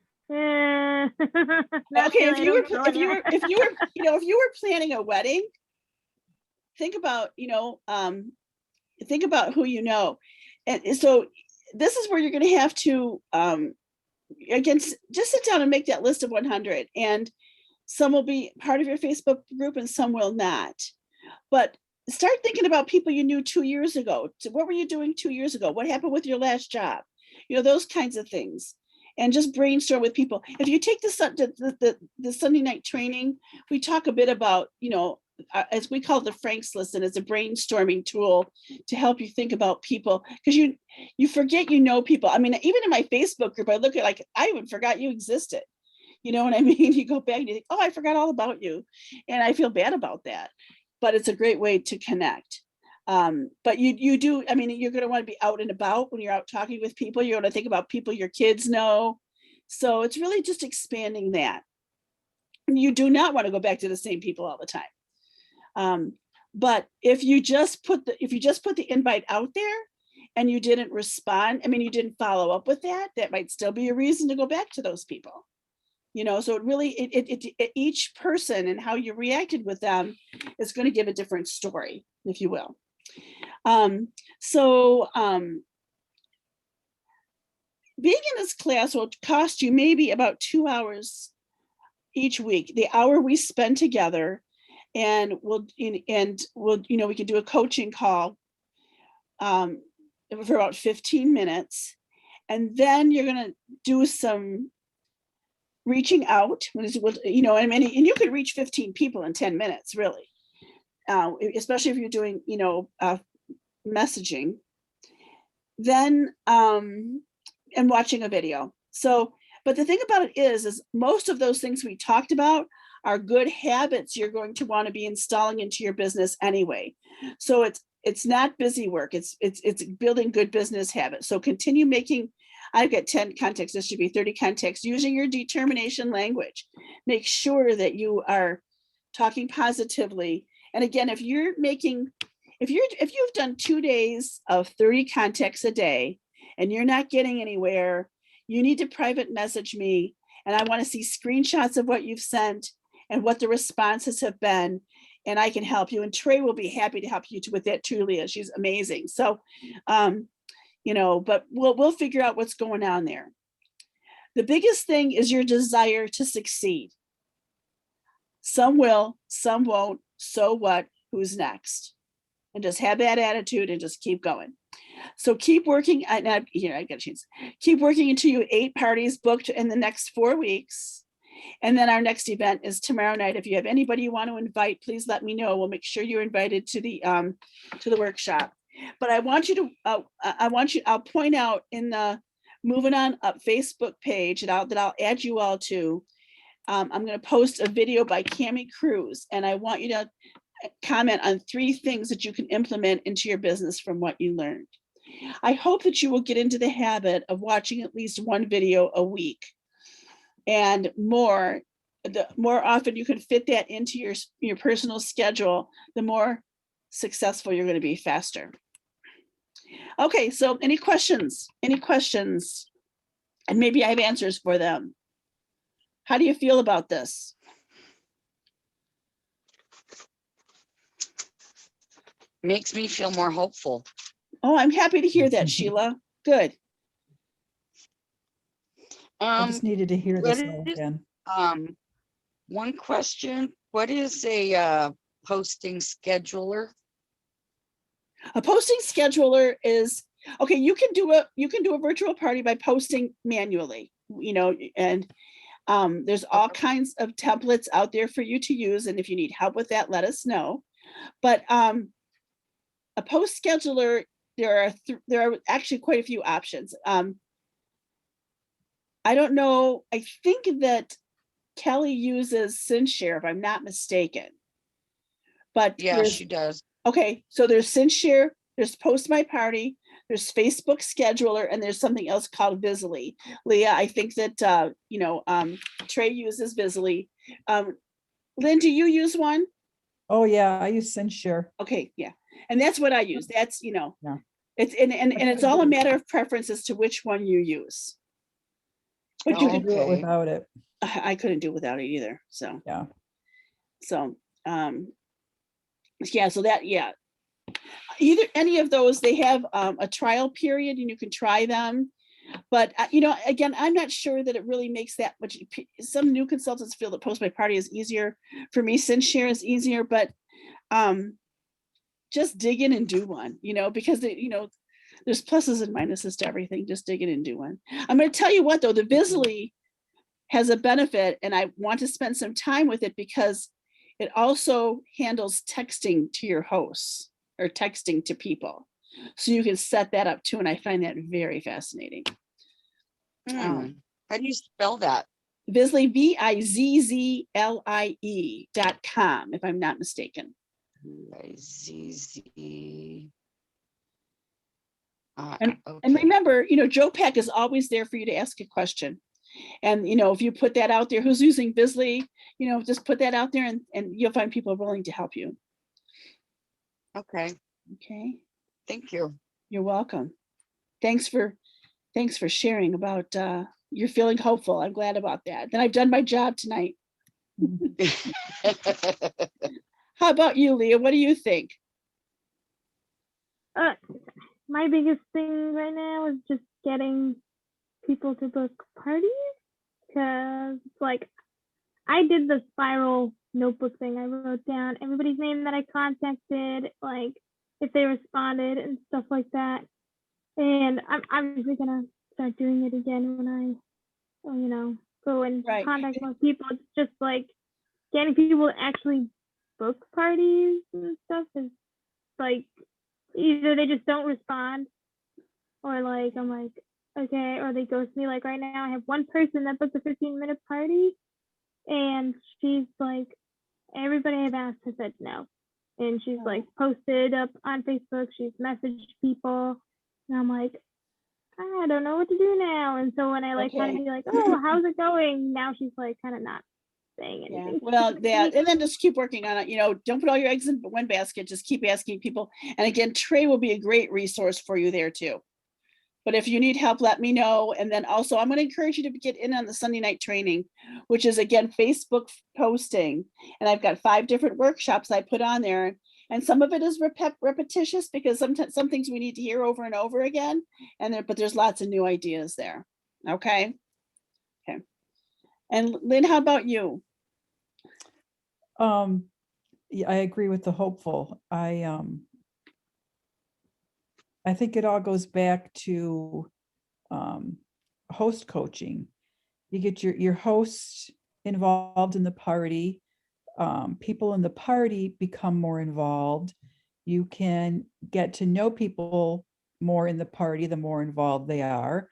Okay, really, if you were planning a wedding, think about who you know. And so this is where you're going to have to again, just sit down and make that list of 100, and some will be part of your Facebook group and some will not. But start thinking about people you knew 2 years ago. So what were you doing 2 years ago? What happened with your last job? Those kinds of things. And just brainstorm with people. If you take the Sunday night training, we talk a bit about, as we call the Franks list, and it's a brainstorming tool to help you think about people, because you forget people. I mean, even in my Facebook group, I look at like, I even forgot you existed. You know what I mean? You go back and you think, oh, I forgot all about you. And I feel bad about that. But it's a great way to connect. But you do, I mean, you're going to want to be out and about when you're out talking with people. You're going to think about people your kids know. So it's really just expanding that. You do not want to go back to the same people all the time. But if you just put the invite out there and you didn't respond, I mean, you didn't follow up with that might still be a reason to go back to those people. So it really, each person and how you reacted with them is going to give a different story, if you will. Being in this class will cost you maybe about 2 hours each week. The hour we spend together, and we can do a coaching call for about 15 minutes, and then you're going to do some reaching out, and you could reach 15 people in 10 minutes, really, especially if you're doing, messaging, then, and watching a video. So, but the thing about it is most of those things we talked about are good habits you're going to want to be installing into your business anyway. So it's not busy work. It's building good business habits. So continue making. I've got 10 contacts. This should be 30 contacts using your determination language. Make sure that you are talking positively. And again, if you've done 2 days of 30 contacts a day and you're not getting anywhere, you need to private message me. And I want to see screenshots of what you've sent and what the responses have been. And I can help you. And Trey will be happy to help you with that too, Leah. She's amazing. So, but we'll figure out what's going on there. The biggest thing is your desire to succeed. Some will, some won't. So what? Who's next? And just have that attitude and just keep going. So keep working. I got a chance. Keep working until you 8 parties booked in the next 4 weeks. And then our next event is tomorrow night. If you have anybody you want to invite, please let me know. We'll make sure you're invited to the workshop. But I want you to, I'll point out in the Moving On Up Facebook page that I'll add you all to. I'm going to post a video by Cami Cruz, and I want you to comment on 3 things that you can implement into your business from what you learned. I hope that you will get into the habit of watching at least 1 video a week, and the more often you can fit that into your personal schedule, the more successful you're going to be faster. Okay, so any questions? And maybe I have answers for them. How do you feel about this? Makes me feel more hopeful. Oh, I'm happy to hear that, Sheila. Good. I just needed to hear this all again. One question: what is a posting scheduler? A posting scheduler is okay. You can do a virtual party by posting manually, and There's all kinds of templates out there for you to use. And if you need help with that, let us know. But a post scheduler, there are actually quite a few options. I don't know. I think that Kelly uses SynShare, if I'm not mistaken. But Yeah, she does. Okay, so there's SynShare, there's Post My Party, there's Facebook Scheduler, and there's something else called Visily. Leah, I think that Trey uses Visily. Lynn, do you use one? Oh, yeah, I use SynShare. Okay, yeah, and that's what I use. That's Yeah. it's and it's all a matter of preference as to which one you use. But you I can do it Okay. without it. I couldn't do without it either. So Yeah. so yeah, so that either any of those, they have a trial period and you can try them. But again, I'm not sure that it really makes that much. Some new consultants feel that Post My Party is easier. For me, SynShare is easier, but just dig in and do one, because there's pluses and minuses to everything. Just dig in and do one. I'm going to tell you what, though, the Visily has a benefit, and I want to spend some time with it because it also handles texting to your hosts or texting to people. So you can set that up too. And I find that very fascinating. How do you spell that? Visily, VIZZLIE.com, if I'm not mistaken. VIZZ. And Okay. remember, Joe Pack is always there for you to ask a question. And, if you put that out there, who's using Visily, just put that out there and you'll find people willing to help you. Okay. Okay. Thank you. You're welcome. Thanks for sharing about you're feeling hopeful. I'm glad about that. Then I've done my job tonight. How about you, Leah? What do you think? My biggest thing right now is just getting people to book parties, because I did the spiral notebook thing. I wrote down everybody's name that I contacted, if they responded and stuff like that. And I'm obviously gonna start doing it again when I, go and contact more people. It's just getting people to actually book parties and stuff is either they just don't respond, or I'm okay, or they ghost me. Right now I have one person that booked a 15-minute party, and she's everybody I've asked has said no. And she's posted up on Facebook, she's messaged people, and I'm I don't know what to do now. And so when I kind of be oh, how's it going? Now she's kind of not saying anything. Yeah, well, and then just keep working on it. Don't put all your eggs in one basket. Just keep asking people. And again, Trey will be a great resource for you there too. But if you need help, let me know. And then also, I'm going to encourage you to get in on the Sunday night training, which is again Facebook posting. And I've got 5 different workshops I put on there. And some of it is repetitious because sometimes some things we need to hear over and over again. But there's lots of new ideas there. Okay. Okay. And Lynn, how about you? Yeah, I agree with the hopeful. I think it all goes back to host coaching. You get your hosts involved in the party. People in the party become more involved. You can get to know people more in the party the more involved they are.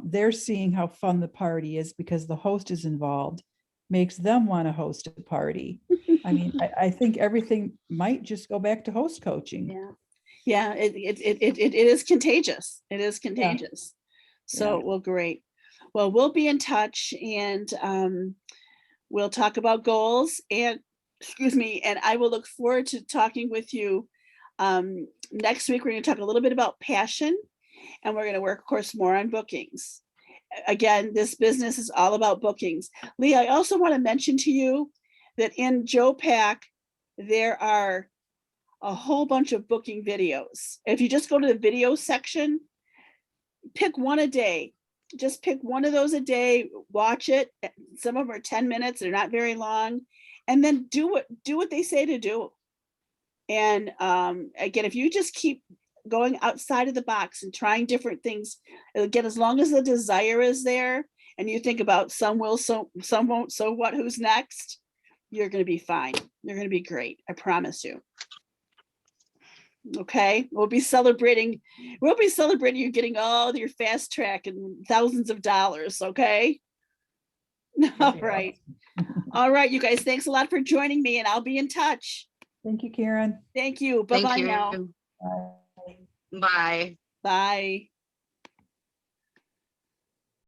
They're seeing how fun the party is because the host is involved, makes them want to host a party. I mean, I think everything might just go back to host coaching. Yeah, it is contagious. It is contagious. So, well, great. Well, we'll be in touch, and we'll talk about goals, and and I will look forward to talking with you next week. We're going to talk a little bit about passion, and we're going to work, of course, more on bookings. Again, this business is all about bookings. Lee, I also want to mention to you that in Joe Pack, there are a whole bunch of booking videos. If you just go to the video section, pick one a day. Just pick one of those a day, watch it. Some of them are 10 minutes, they're not very long. And then do what they say to do. And again, if you just keep going outside of the box and trying different things, again, as long as the desire is there and you think about some will, some won't, so what, who's next? You're going to be fine. You're going to be great. I promise you. Okay, we'll be celebrating you getting all your fast track and thousands of dollars. Okay. All right. All right, you guys, thanks a lot for joining me, and I'll be in touch. Thank you, Karen. Thank you. Thank Bye-bye you. now. Bye. Bye. Bye.